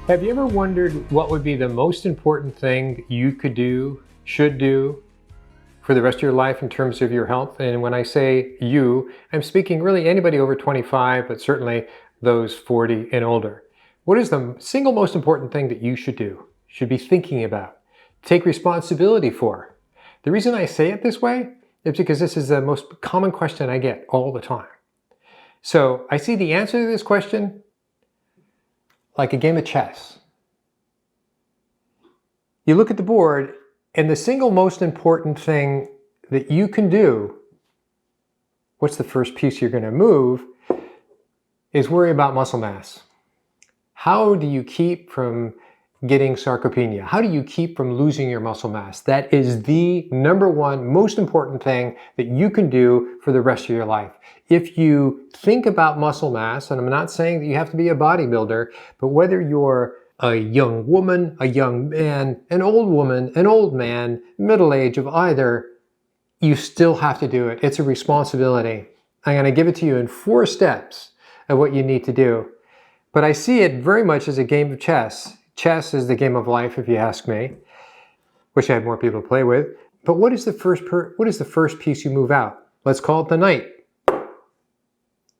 Have you ever wondered what would be the most important thing you could do, should do, for the rest of your life in terms of your health? And when I say you, I'm speaking really anybody over 25, but certainly those 40 and older. What is the single most important thing that you should do, should be thinking about, take responsibility for? The reason I say it this way is because this is the most common question I get all the time. So I see the answer to this question like a game of chess. You look at the board, and the single most important thing that you can do, what's the first piece you're going to move, is worry about muscle mass. How do you keep from getting sarcopenia? How do you keep from losing your muscle mass? That is the number one most important thing that you can do for the rest of your life. If you think about muscle mass, and I'm not saying that you have to be a bodybuilder, but whether you're a young woman, a young man, an old woman, an old man, middle age of either, you still have to do it. It's a responsibility. I'm going to give it to you in 4 steps of what you need to do. But I see it very much as a game of chess. Chess is the game of life, if you ask me. Wish I had more people to play with. But what is the first piece you move out? Let's call it the knight.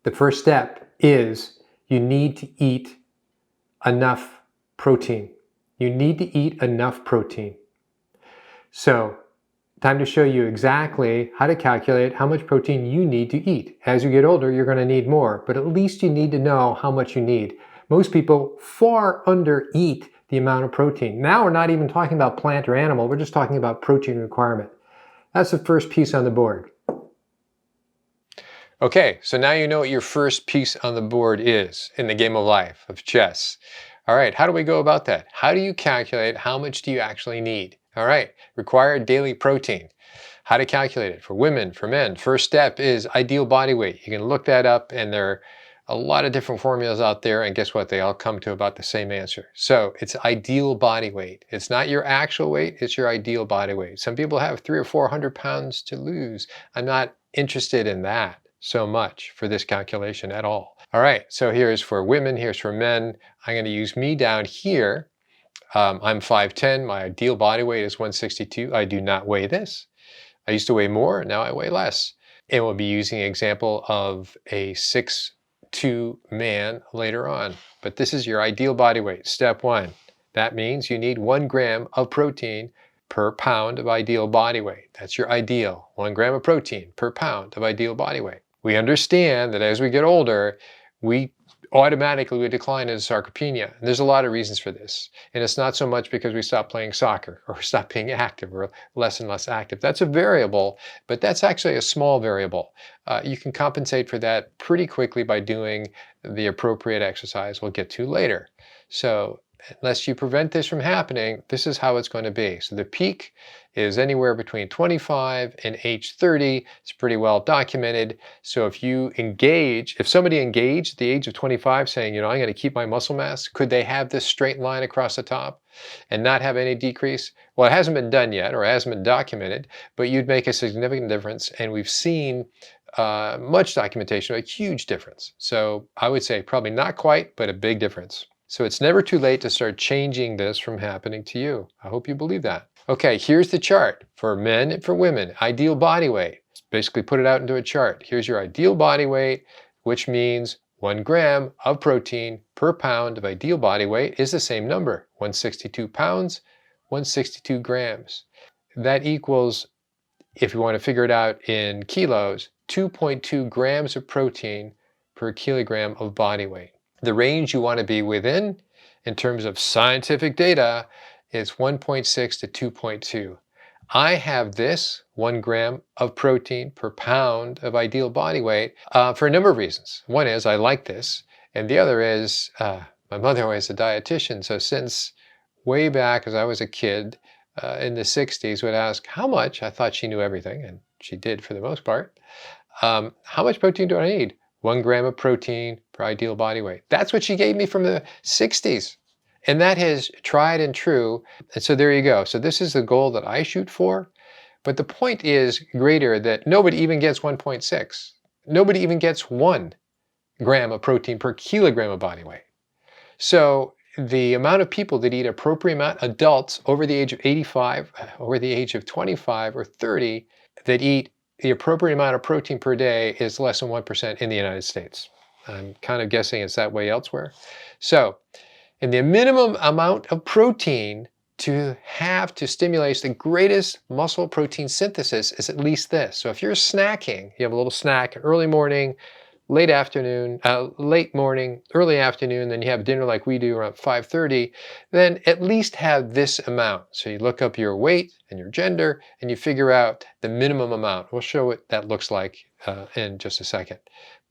The first step is you need to eat enough protein. You need to eat enough protein. So, time to show you exactly how to calculate how much protein you need to eat. As you get older, you're going to need more, but at least you need to know how much you need. Most people far under eat the amount of protein. Now we're not even talking about plant or animal, we're just talking about protein requirement. That's the first piece on the board. Okay, so now you know what your first piece on the board is in the game of life, of chess. All right, how do we go about that? How do you calculate how much do you actually need? All right, required daily protein. How to calculate it for women, for men. First step is ideal body weight. You can look that up, and there are a lot of different formulas out there, and guess what? They all come to about the same answer. So it's ideal body weight. It's not your actual weight, it's your ideal body weight. Some people have 300 or 400 pounds to lose. I'm not interested in that so much for this calculation at all. All right, so here's for women, here's for men. I'm going to use me down here. I'm 5'10", my ideal body weight is 162. I do not weigh this. I used to weigh more, now I weigh less. And we'll be using an example of a 6'2" man later on. But this is your ideal body weight, step 1. That means you need 1 gram of protein per pound of ideal body weight. That's your ideal, 1 gram of protein per pound of ideal body weight. We understand that as we get older, we automatically would decline into sarcopenia. And there's a lot of reasons for this. And it's not so much because we stop playing soccer or stop being active or less and less active. That's a variable, but that's actually a small variable. You can compensate for that pretty quickly by doing the appropriate exercise we'll get to later. So unless you prevent this from happening, this is how it's going to be. So the peak is anywhere between 25 and age 30. It's pretty well documented. So if somebody engaged at the age of 25 saying, you know, I'm going to keep my muscle mass, could they have this straight line across the top and not have any decrease? Well, it hasn't been done yet, or it hasn't been documented, but you'd make a significant difference. And we've seen much documentation, a huge difference. So I would say probably not quite, but a big difference. So it's never too late to start changing this from happening to you. I hope you believe that. Okay, here's the chart for men and for women. Ideal body weight. Basically put it out into a chart. Here's your ideal body weight, which means 1 gram of protein per pound of ideal body weight is the same number, 162 pounds, 162 grams. That equals, if you want to figure it out in kilos, 2.2 grams of protein per kilogram of body weight. The range you want to be within, in terms of scientific data, is 1.6 to 2.2. I have this 1 gram of protein per pound of ideal body weight for a number of reasons. One is I like this, and the other is my mother was a dietitian, so since way back as I was a kid in the 60s would ask how much. I thought she knew everything, and she did for the most part. How much protein do I need? 1 gram of protein per ideal body weight. That's what she gave me from the 60s. And that has tried and true. And so there you go. So this is the goal that I shoot for. But the point is greater, that nobody even gets 1.6. Nobody even gets 1 gram of protein per kilogram of body weight. So the amount of people that eat appropriate amount, adults over the age of 85, over the age of 25 or 30, that eat the appropriate amount of protein per day is less than 1% in the United States. I'm kind of guessing it's that way elsewhere. So, and the minimum amount of protein to have to stimulate the greatest muscle protein synthesis is at least this. So if you're snacking, you have a little snack early morning, late afternoon, late morning, early afternoon, then you have dinner like we do around 5:30, then at least have this amount. So you look up your weight and your gender and you figure out the minimum amount. We'll show what that looks like in just a second.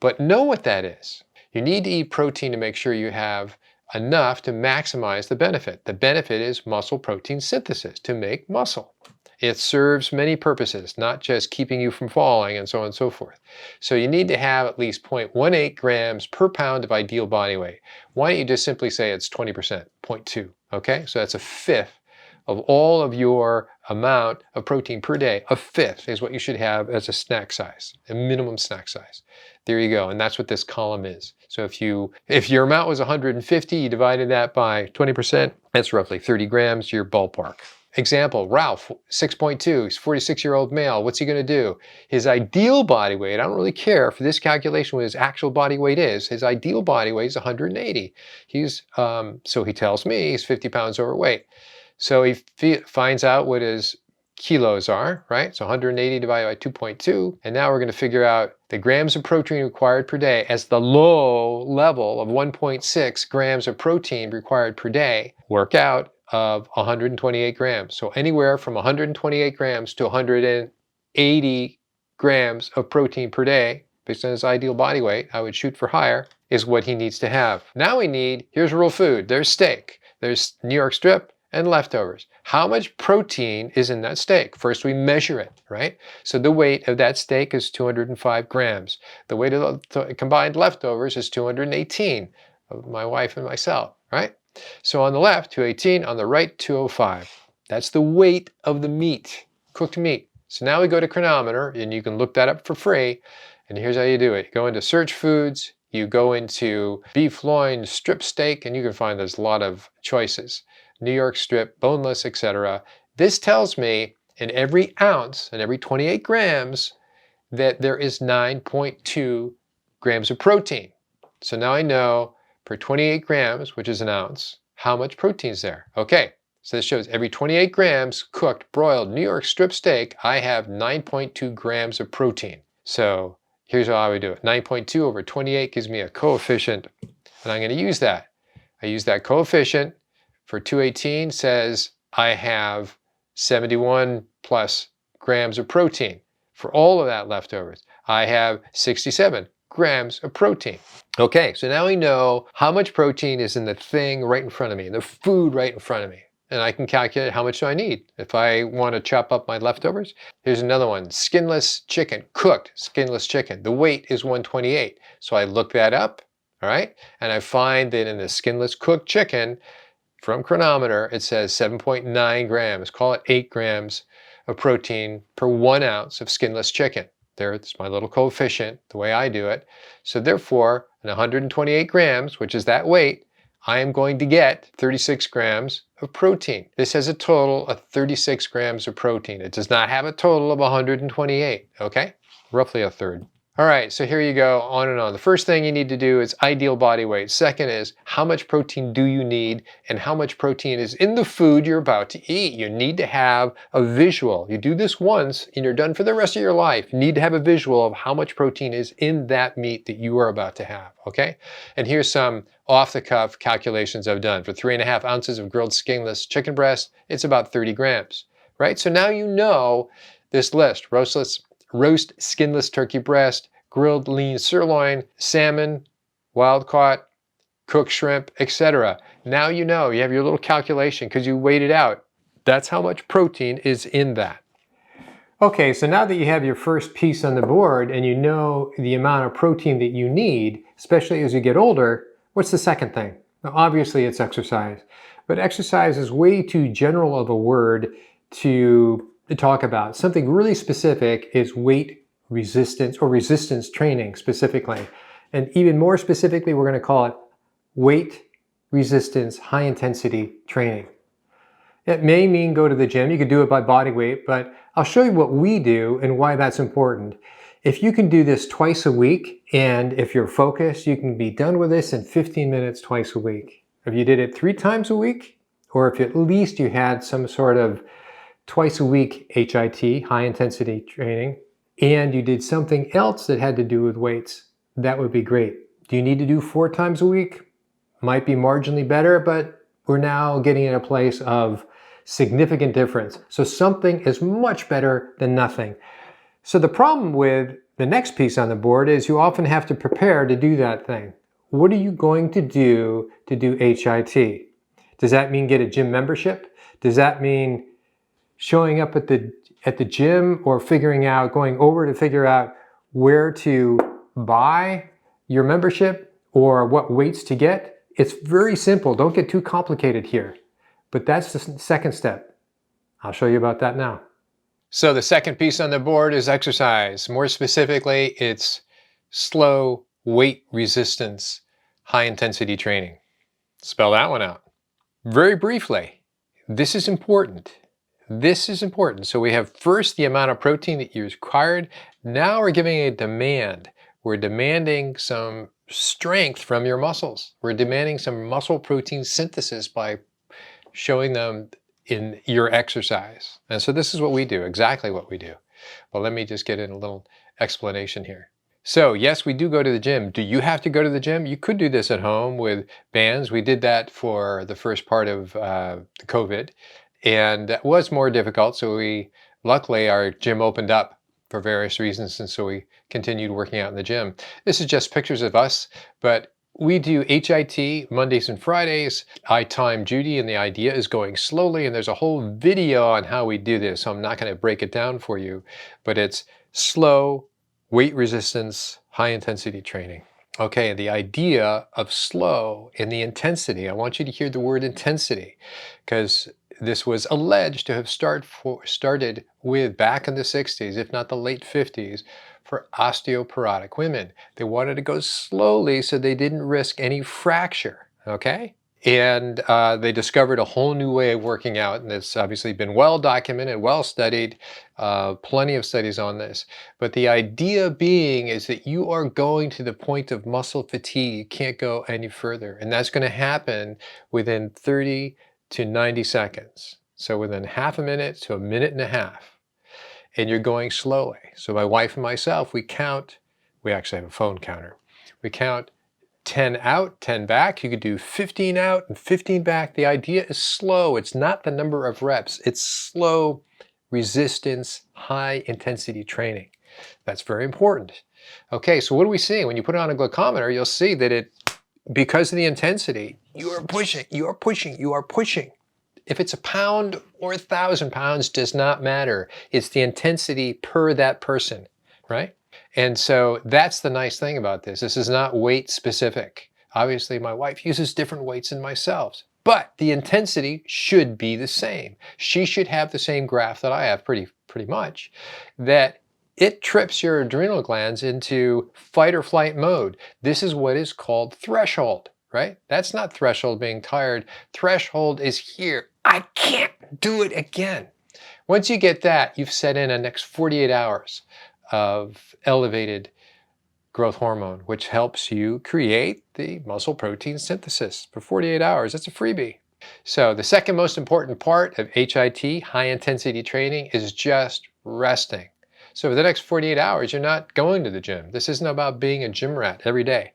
But know what that is. You need to eat protein to make sure you have enough to maximize the benefit. The benefit is muscle protein synthesis, to make muscle. It serves many purposes, not just keeping you from falling and so on and so forth. So you need to have at least 0.18 grams per pound of ideal body weight. Why don't you just simply say it's 20%, 0.2, okay? So that's a fifth of all of your amount of protein per day. A fifth is what you should have as a snack size, a minimum snack size. There you go, and that's what this column is. So if your amount was 150, you divided that by 20%, that's roughly 30 grams, your ballpark. Example, Ralph, 6.2, he's a 46-year-old male. What's he going to do? His ideal body weight, I don't really care for this calculation what his actual body weight is. His ideal body weight is 180. So he tells me he's 50 pounds overweight. So he finds out what his kilos are, right? So 180 divided by 2.2. And now we're going to figure out the grams of protein required per day as the low level of 1.6 grams of protein required per day. Work out of 128 grams. So anywhere from 128 grams to 180 grams of protein per day, based on his ideal body weight, I would shoot for higher, is what he needs to have. Now here's real food. There's steak, there's New York strip, and leftovers. How much protein is in that steak? First we measure it, right? So the weight of that steak is 205 grams. The weight of the combined leftovers is 218 of my wife and myself, right? So on the left, 218, on the right, 205. That's the weight of the meat, cooked meat. So now we go to Chronometer, and you can look that up for free. And here's how you do it. You go into Search Foods, you go into beef loin, strip steak, and you can find there's a lot of choices. New York strip, boneless, etc. This tells me in every ounce, in every 28 grams, that there is 9.2 grams of protein. So now I know per 28 grams, which is an ounce, how much protein is there. Okay, so this shows every 28 grams cooked, broiled New York strip steak, I have 9.2 grams of protein. So here's how I would do it. 9.2 over 28 gives me a coefficient, and I'm going to use that. I use that coefficient. For 218 says I have 71 plus grams of protein. For all of that leftovers, I have 67 grams of protein. Okay, so now we know how much protein is in the thing right in front of me, the food right in front of me. And I can calculate how much do I need. If I want to chop up my leftovers, here's another one, skinless chicken, cooked skinless chicken. The weight is 128. So I look that up, all right? And I find that in the skinless cooked chicken, from Chronometer, it says 7.9 grams, call it 8 grams of protein per 1 ounce of skinless chicken. There's my little coefficient, the way I do it. So therefore, in 128 grams, which is that weight, I am going to get 36 grams of protein. This has a total of 36 grams of protein. It does not have a total of 128, okay? Roughly a third. All right, so here you go, on and on. The first thing you need to do is ideal body weight. Second is how much protein do you need and how much protein is in the food you're about to eat. You need to have a visual. You do this once and you're done for the rest of your life. You need to have a visual of how much protein is in that meat that you are about to have, okay? And here's some off-the-cuff calculations I've done. For 3.5 ounces of grilled skinless chicken breast, it's about 30 grams, right? So now you know this list. Roast skinless turkey breast, grilled lean sirloin, salmon, wild caught, cooked shrimp, etc. Now you know, you have your little calculation because you weighed it out. That's how much protein is in that. Okay, so now that you have your first piece on the board and you know the amount of protein that you need, especially as you get older, what's the second thing? Now, obviously it's exercise, but exercise is way too general of a word to talk about. Something really specific is weight resistance or resistance training specifically. And even more specifically, we're going to call it weight resistance, high intensity training. It may mean go to the gym. You could do it by body weight, but I'll show you what we do and why that's important. If you can do this twice a week, and if you're focused, you can be done with this in 15 minutes twice a week. If you did it 3 times a week, or if at least you had some sort of twice a week HIT, high intensity training, and you did something else that had to do with weights, that would be great. Do you need to do 4 times a week? Might be marginally better, but we're now getting in a place of significant difference. So something is much better than nothing. So the problem with the next piece on the board is you often have to prepare to do that thing. What are you going to do HIT? Does that mean get a gym membership? Does that mean showing up at the gym or going over to figure out where to buy your membership or what weights to get? It's very simple. Don't get too complicated here. But that's the second step. I'll show you about that now. So the second piece on the board is exercise. More specifically, it's slow weight resistance, high intensity training. Spell that one out. Very briefly, this is important. This is important. So we have first the amount of protein that you required. Now we're giving a demand. We're demanding some strength from your muscles. We're demanding some muscle protein synthesis by showing them in your exercise. And so this is what we do, exactly what we do. Well, let me just get in a little explanation here. So yes, we do go to the gym. Do you have to go to the gym? You could do this at home with bands. We did that for the first part of the COVID, and that was more difficult. So luckily our gym opened up for various reasons, and so we continued working out in the gym. This is just pictures of us, but we do HIT Mondays and Fridays. I time Judi, and the idea is going slowly, and there's a whole video on how we do this, so I'm not going to break it down for you, but it's slow weight resistance, high intensity training. Okay, the idea of slow and the intensity, I want you to hear the word intensity, because this was alleged to have started with back in the 60s, if not the late 50s, for osteoporotic women. They wanted to go slowly so they didn't risk any fracture, okay? And they discovered a whole new way of working out, and it's obviously been well documented, well studied, plenty of studies on this. But the idea being is that you are going to the point of muscle fatigue. You can't go any further, and that's going to happen within 30 to 90 seconds. So within half a minute to a minute and a half. And you're going slowly. So my wife and myself, we actually have a phone counter. We count 10 out, 10 back. You could do 15 out and 15 back. The idea is slow. It's not the number of reps. It's slow resistance, high intensity training. That's very important. Okay, so what are we seeing? When you put it on a glucometer, you'll see that because of the intensity, you are pushing, you are pushing, you are pushing. If it's a pound or 1,000 pounds does not matter. It's the intensity per that person, right? And so that's the nice thing about this. This is not weight specific. Obviously, my wife uses different weights than myself, but the intensity should be the same. She should have the same graph that I have pretty much, that it trips your adrenal glands into fight or flight mode. This is what is called threshold, right? That's not threshold being tired. Threshold is here. I can't do it again. Once you get that, you've set in a next 48 hours of elevated growth hormone, which helps you create the muscle protein synthesis for 48 hours. That's a freebie. So the second most important part of HIT, high intensity training, is just resting. So for the next 48 hours, you're not going to the gym. This isn't about being a gym rat every day.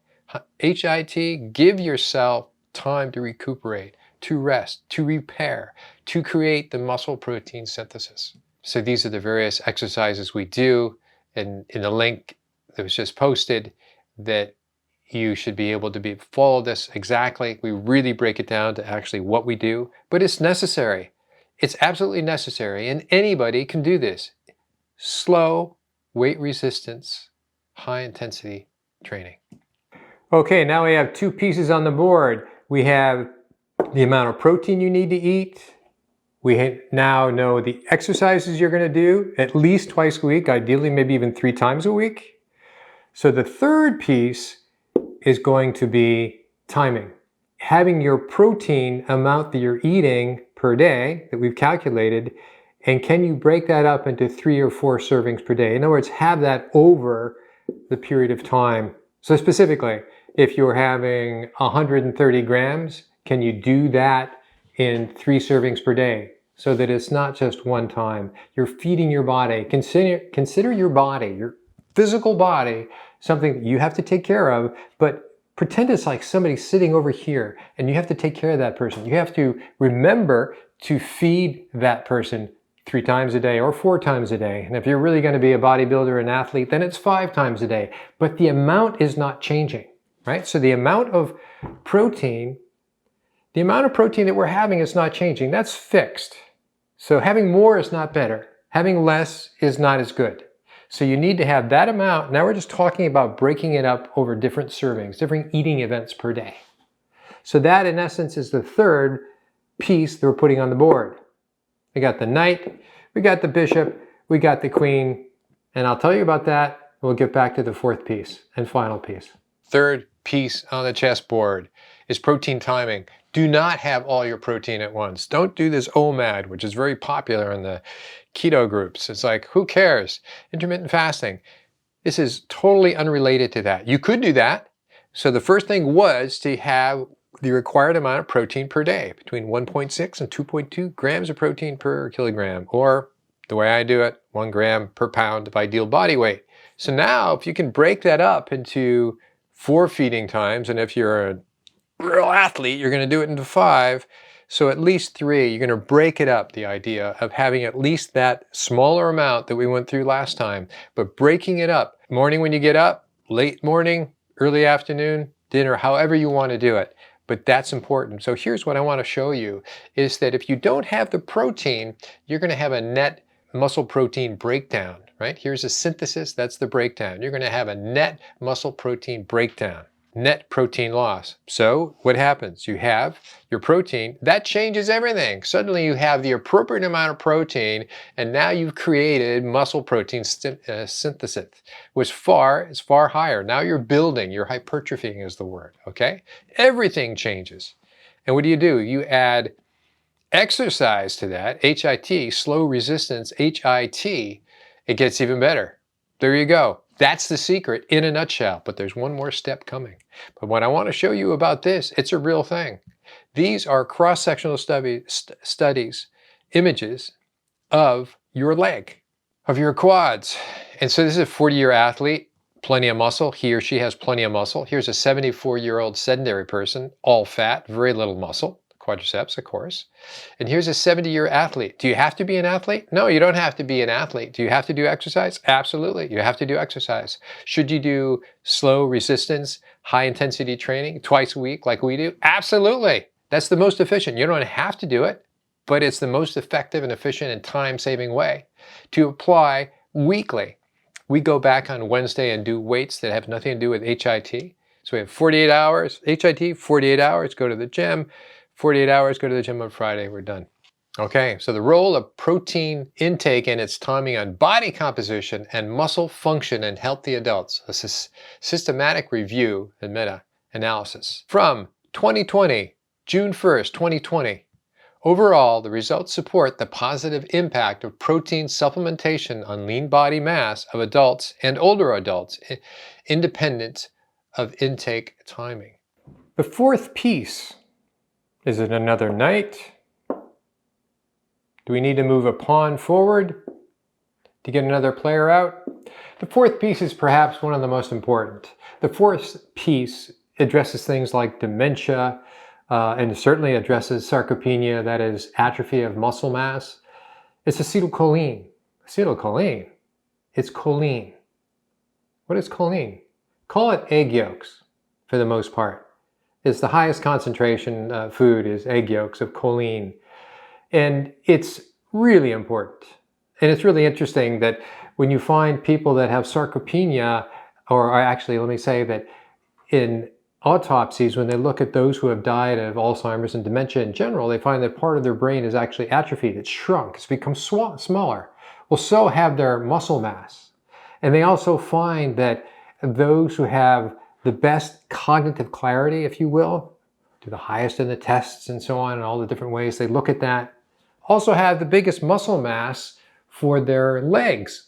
HIT, give yourself time to recuperate, to rest, to repair, to create the muscle protein synthesis. So these are the various exercises we do, and in the link that was just posted, that you should be able to follow this exactly. We really break it down to actually what we do, but it's necessary. It's absolutely necessary, and anybody can do this. Slow weight resistance, high intensity training. Okay, now we have 2 pieces on the board. We have the amount of protein you need to eat. We now know the exercises you're going to do at least twice a week, ideally maybe even 3 times a week. So the third piece is going to be timing. having your protein amount that you're eating per day that we've calculated, and can you break that up into 3 or 4 servings per day? In other words, have that over the period of time. So specifically, if you're having 130 grams, can you do that in 3 servings per day? So that it's not just one time. You're feeding your body. Consider your body, your physical body, something that you have to take care of, but pretend it's like somebody sitting over here and you have to take care of that person. You have to remember to feed that person 3 times a day or 4 times a day. And if you're really going to be a bodybuilder or an athlete, then it's 5 times a day. But the amount is not changing, right? So the amount of protein that we're having is not changing. That's fixed. So having more is not better. Having less is not as good. So you need to have that amount. Now we're just talking about breaking it up over different servings, different eating events per day. So that in essence is the third piece that we're putting on the board. We got the knight, we got the bishop, we got the queen, and I'll tell you about that. We'll get back to the fourth piece and final piece. Third piece on the chessboard is protein timing. Do not have all your protein at once. Don't do this OMAD, which is very popular in the keto groups. It's like, who cares? Intermittent fasting. This is totally unrelated to that. You could do that. So the first thing was to have the required amount of protein per day, between 1.6 and 2.2 grams of protein per kilogram, or the way I do it, 1 gram per pound of ideal body weight. So now if you can break that up into 4 feeding times, and if you're a real athlete, you're going to do it into 5. So at least 3, you're going to break it up, the idea of having at least that smaller amount that we went through last time, but breaking it up. Morning when you get up, late morning, early afternoon, dinner, however you want to do it. But that's important. So here's what I want to show you is that if you don't have the protein, you're going to have a net muscle protein breakdown, right? Here's a synthesis, that's the breakdown. You're going to have a net muscle protein breakdown. Net protein loss. So what happens? You have your protein, that changes everything. Suddenly you have the appropriate amount of protein, and now you've created muscle protein synthesis, which is far higher. Now you're building, you're hypertrophying is the word, okay? Everything changes. And what do? You add exercise to that, HIT, slow resistance, HIT, it gets even better. There you go. That's the secret in a nutshell, but there's one more step coming. But what I want to show you about this, it's a real thing. These are cross-sectional studies, images of your leg, of your quads. And so this is a 40-year athlete, plenty of muscle. He or she has plenty of muscle. Here's a 74-year-old sedentary person, all fat, very little muscle. Quadriceps, of course. And here's a 70-year athlete. Do you have to be an athlete? No, you don't have to be an athlete. Do you have to do exercise? Absolutely, you have to do exercise. Should you do slow resistance, high intensity training twice a week like we do? Absolutely. That's the most efficient. You don't have to do it, but it's the most effective and efficient and time-saving way to apply weekly. We go back on Wednesday and do weights that have nothing to do with HIT. So we have 48 hours, HIT, 48 hours, go to the gym. 48 hours, go to the gym on Friday, we're done. Okay, so the role of protein intake and its timing on body composition and muscle function in healthy adults, a systematic review and meta-analysis. From 2020, June 1st, 2020, overall, the results support the positive impact of protein supplementation on lean body mass of adults and older adults, independent of intake timing. The fourth piece. Is it another knight? Do we need to move a pawn forward to get another player out? The fourth piece is perhaps one of the most important. The fourth piece addresses things like dementia and certainly addresses sarcopenia, that is atrophy of muscle mass. It's acetylcholine. Acetylcholine. It's choline. What is choline? Call it egg yolks for the most part. It's the highest concentration food is egg yolks of choline. And it's really important. And it's really interesting that when you find people that have sarcopenia, or actually let me say that in autopsies, when they look at those who have died of Alzheimer's and dementia in general, they find that part of their brain is actually atrophied. It's shrunk. It's become smaller. Well, so have their muscle mass. And they also find that those who have the best cognitive clarity, if you will, do the highest in the tests and so on, and all the different ways they look at that. Also have the biggest muscle mass for their legs.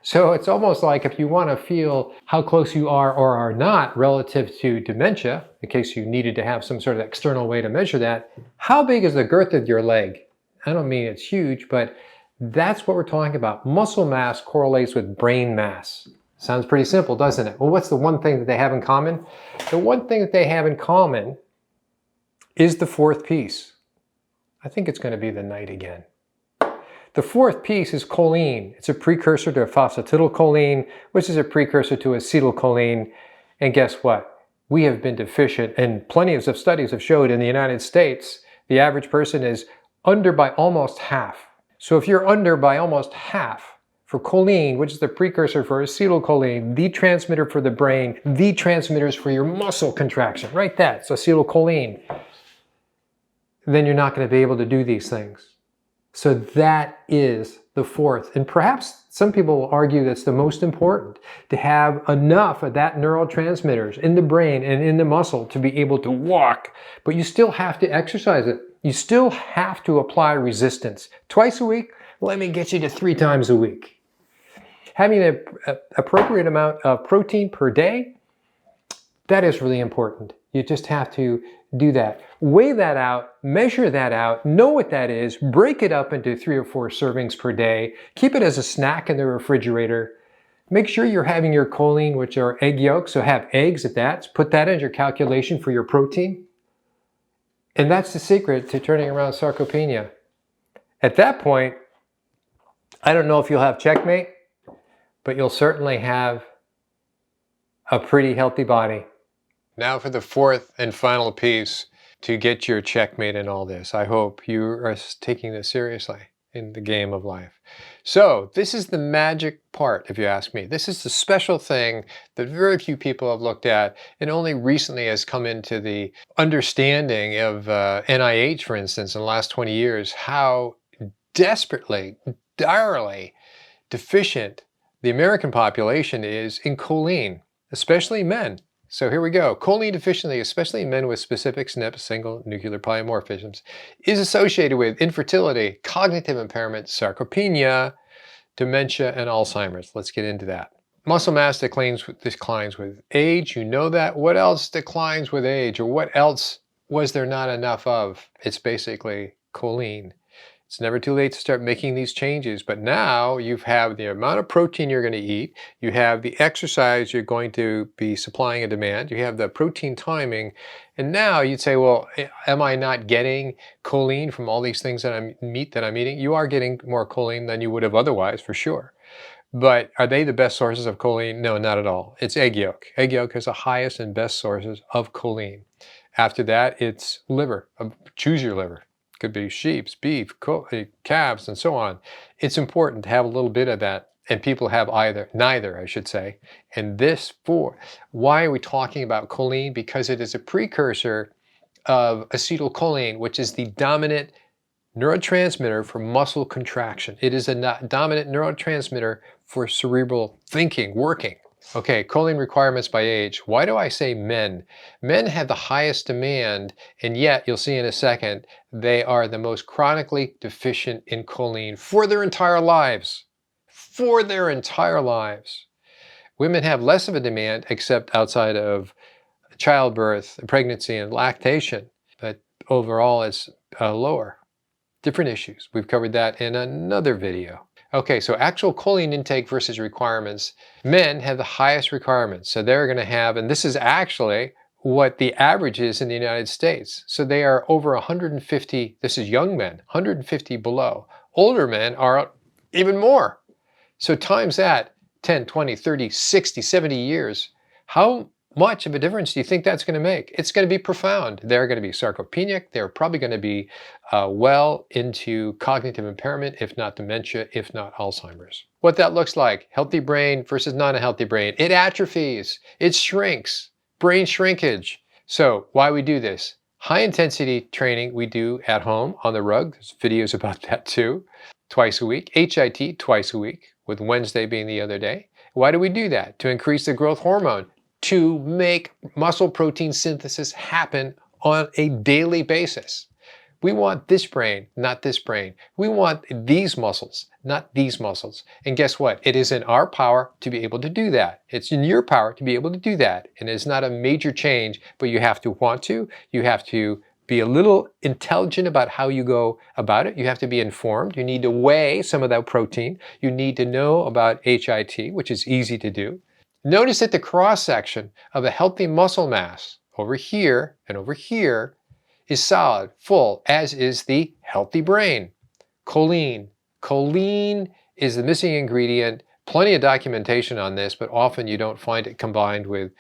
So it's almost like if you want to feel how close you are or are not relative to dementia, in case you needed to have some sort of external way to measure that, how big is the girth of your leg? I don't mean it's huge, but that's what we're talking about. Muscle mass correlates with brain mass. Sounds pretty simple, doesn't it? Well, what's the one thing that they have in common? The one thing that they have in common is the fourth piece. I think it's going to be the night again. The fourth piece is choline. It's a precursor to phosphatidylcholine, which is a precursor to acetylcholine. And guess what? We have been deficient, and plenty of studies have showed in the United States, the average person is under by almost half. So if you're under by almost half for choline, which is the precursor for acetylcholine, the transmitter for the brain, the transmitters for your muscle contraction, right? That's acetylcholine. Then you're not going to be able to do these things. So that is the fourth. And perhaps some people will argue that's the most important, to have enough of that neurotransmitters in the brain and in the muscle to be able to walk. But you still have to exercise it. You still have to apply resistance. Twice a week, let me get you to 3 times a week. Having an appropriate amount of protein per day, that is really important. You just have to do that. Weigh that out, measure that out, know what that is, break it up into 3 or 4 servings per day, keep it as a snack in the refrigerator. Make sure you're having your choline, which are egg yolks, so have eggs at that. Put that in your calculation for your protein. And that's the secret to turning around sarcopenia. At that point, I don't know if you'll have checkmate, but you'll certainly have a pretty healthy body. Now for the fourth and final piece to get your checkmate in all this. I hope you are taking this seriously in the game of life. So this is the magic part, if you ask me. This is the special thing that very few people have looked at, and only recently has come into the understanding of NIH, for instance, in the last 20 years, how desperately, direly deficient the American population is in choline, especially men. So here we go. Choline deficiency, especially in men with specific SNP, single nuclear polymorphisms, is associated with infertility, cognitive impairment, sarcopenia, dementia, and Alzheimer's. Let's get into that. Muscle mass declines with age. You know that. What else declines with age? Or what else was there not enough of? It's basically choline. It's never too late to start making these changes, but now you have the amount of protein you're going to eat, you have the exercise you're going to be supplying a demand, you have the protein timing, and now you'd say, well, am I not getting choline from all these things that I'm eating? You are getting more choline than you would have otherwise, for sure. But are they the best sources of choline? No, not at all. It's egg yolk. Egg yolk is the highest and best sources of choline. After that, it's liver. Choose your liver. Could be sheep's, beef, calves, and so on. It's important to have a little bit of that, and people have neither, I should say. And why are we talking about choline? Because it is a precursor of acetylcholine, which is the dominant neurotransmitter for muscle contraction. It is a dominant neurotransmitter for cerebral thinking, working. Okay, choline requirements by age. Why do I say men? Men have the highest demand, and yet, you'll see in a second, they are the most chronically deficient in choline for their entire lives. For their entire lives. Women have less of a demand, except outside of childbirth, pregnancy, and lactation, but overall it's lower. Different issues. We've covered that in another video. Okay, so actual choline intake versus requirements. Men have the highest requirements. So they're going to have, and this is actually what the average is in the United States. So they are over 150, this is young men, 150 below. Older men are even more. So times that, 10, 20, 30, 60, 70 years. How much of a difference do you think that's going to make? It's going to be profound. They're going to be sarcopenic. They're probably going to be well into cognitive impairment, if not dementia, if not Alzheimer's. What that looks like, healthy brain versus not a healthy brain. It atrophies. It shrinks. Brain shrinkage. So why we do this? High intensity training we do at home on the rug. There's videos about that too. Twice a week. HIT twice a week, with Wednesday being the other day. Why do we do that? To increase the growth hormone. To make muscle protein synthesis happen on a daily basis. We want this brain, not this brain. We want these muscles, not these muscles. And guess what? It is in our power to be able to do that. It's in your power to be able to do that. And it's not a major change, but you have to want to. You have to be a little intelligent about how you go about it. You have to be informed. You need to weigh some of that protein. You need to know about HIT, which is easy to do. Notice that the cross-section of a healthy muscle mass over here and over here is solid, full, as is the healthy brain. Choline. Choline is the missing ingredient. Plenty of documentation on this, but often you don't find it combined with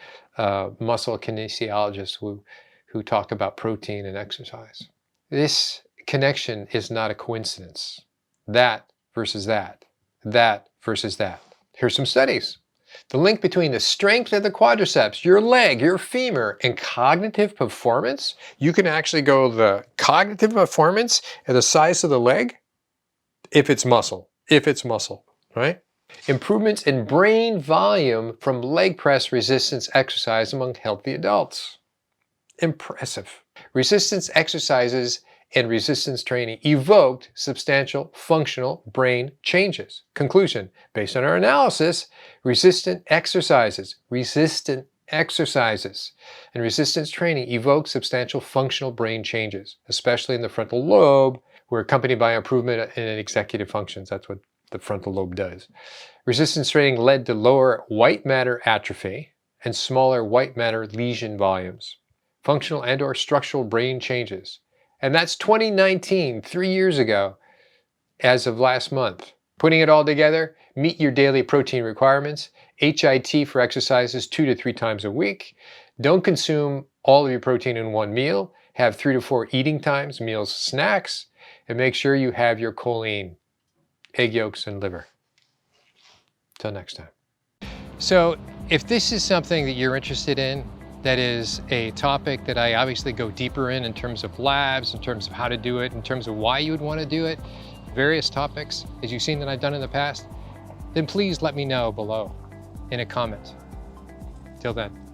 muscle kinesiologists who talk about protein and exercise. This connection is not a coincidence. That versus that. That versus that. Here's some studies. The link between the strength of the quadriceps, your leg, your femur, and cognitive performance. You can actually go the cognitive performance and the size of the leg if it's muscle, right? Improvements in brain volume from leg press resistance exercise among healthy adults. Impressive. Resistance exercises and resistance training evoked substantial functional brain changes. Conclusion, based on our analysis, resistant exercises and resistance training evoke substantial functional brain changes, especially in the frontal lobe, were accompanied by improvement in executive functions. That's what the frontal lobe does. Resistance training led to lower white matter atrophy and smaller white matter lesion volumes, functional and/or structural brain changes. And that's 2019, 3 years ago, as of last month. Putting it all together, meet your daily protein requirements, HIT for exercises 2 to 3 times a week. Don't consume all of your protein in one meal. Have 3 to 4 eating times, meals, snacks, and make sure you have your choline, egg yolks, and liver. Till next time. So if this is something that you're interested in, that is a topic that I obviously go deeper in terms of labs, in terms of how to do it, in terms of why you would want to do it, various topics, as you've seen that I've done in the past, then please let me know below in a comment. Till then.